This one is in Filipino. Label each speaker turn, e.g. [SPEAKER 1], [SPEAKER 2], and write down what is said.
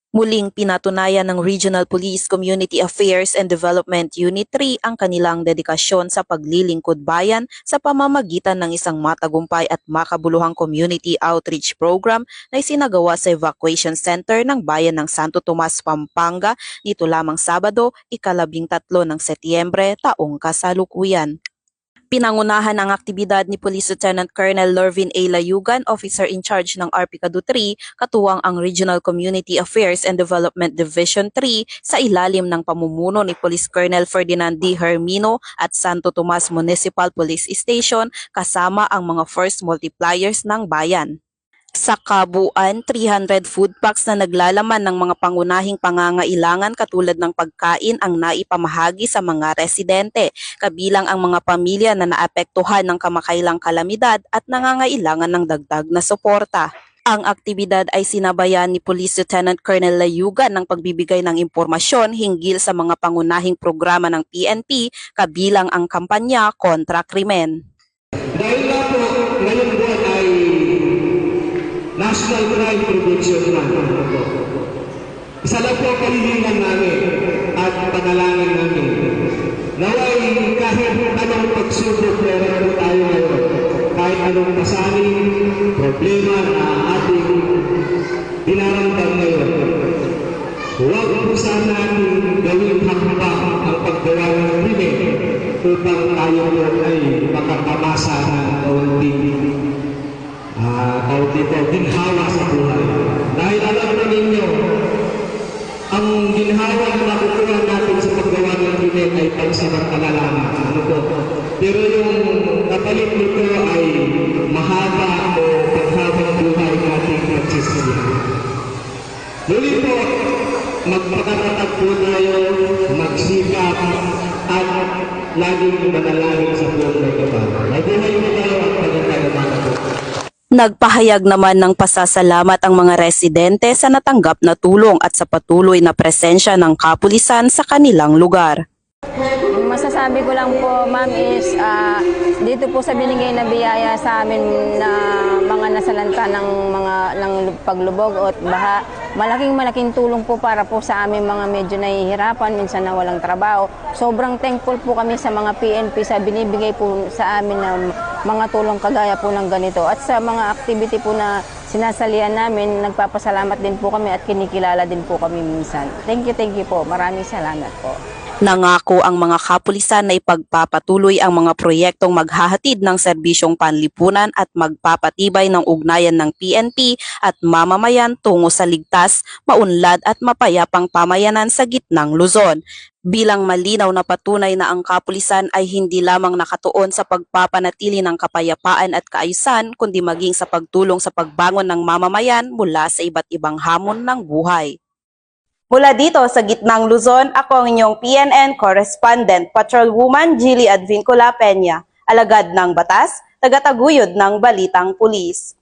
[SPEAKER 1] Muling pinatunayan ng Regional Police Community Affairs and Development Unit 3 ang kanilang dedikasyon sa paglilingkod bayan sa pamamagitan ng isang matagumpay at makabuluhang community outreach program na isinagawa sa evacuation center ng bayan ng Santo Tomas, Pampanga nito lamang Sabado, ika-13 ng Setyembre, taong kasalukuyan. Pinangunahan ang aktibidad ni Police Lieutenant Colonel Lorvin A. Layugan, Officer in Charge ng RP Cadu 3, katuwang ang Regional Community Affairs and Development Division 3 sa ilalim ng pamumuno ni Police Colonel Ferdinand D. Hermino at Santo Tomas Municipal Police Station kasama ang mga first multipliers ng bayan. Sa kabuuan, 300 food packs na naglalaman ng mga pangunahing pangangailangan katulad ng pagkain ang naipamahagi sa mga residente, kabilang ang mga pamilya na naapektuhan ng kamakailang kalamidad at nangangailangan ng dagdag na suporta. Ang aktibidad ay sinabayan ni Police Lieutenant Colonel Layugan ng pagbibigay ng impormasyon hinggil sa mga pangunahing programa ng PNP, kabilang ang kampanya kontra krimen.
[SPEAKER 2] Dahil nga po, ngayong buwan ay National Crime Prevention Month. Isa lang po kahilingan namin at panalangin namin. Naway kahit anong pagsubok meron po tayo ngayon, kahit anong pasaning, problema na ating dinaramdam ngayon, huwag po sana natin gawin hakbang ang paggawa ng krimen upang tayo po ay makakamasa ng ginhawa sa buhay. Dahil alam na ninyo, ang ginhawa na nakukuha natin sa paggawa ng krimen ay pangsamantala lamang. Ano po? Pero yung kapalit nito ay mahaba o paghabang buhay nating nagsisilihan. Muli po, magpakatatag po tayo, magsikap, at laging manalangin sa buong may kapal. Mabuhay mo tayo at pagkakalaman po.
[SPEAKER 1] Nagpahayag naman ng pasasalamat ang mga residente sa natanggap na tulong at sa patuloy na presensya ng kapulisan sa kanilang lugar.
[SPEAKER 3] Ang masasabi ko lang po, ma'am, is dito po sa binigay na biyaya sa amin na mga nasalanta ng paglubog at baha, malaking tulong po para po sa amin mga medyo nahihirapan, minsan na walang trabaho. Sobrang thankful po kami sa mga PNP sa binibigay po sa amin na mga tulong kagaya po ng ganito. At sa mga activity po na sinasalihan namin, nagpapasalamat din po kami at kinikilala din po kami minsan. Thank you po. Maraming salamat po.
[SPEAKER 1] Nangako ang mga kapulisan na ipagpapatuloy ang mga proyektong maghahatid ng serbisyong panlipunan at magpapatibay ng ugnayan ng PNP at mamamayan tungo sa ligtas, maunlad at mapayapang pamayanan sa gitnang Luzon. Bilang malinaw na patunay na ang kapulisan ay hindi lamang nakatuon sa pagpapanatili ng kapayapaan at kaayusan, kundi maging sa pagtulong sa pagbangon ng mamamayan mula sa iba't ibang hamon ng buhay. Mula dito sa gitnang Luzon, ako ang inyong PNN Correspondent, Patrolwoman Jilly Advincula Peña, alagad ng batas, tagataguyod ng Balitang Pulis.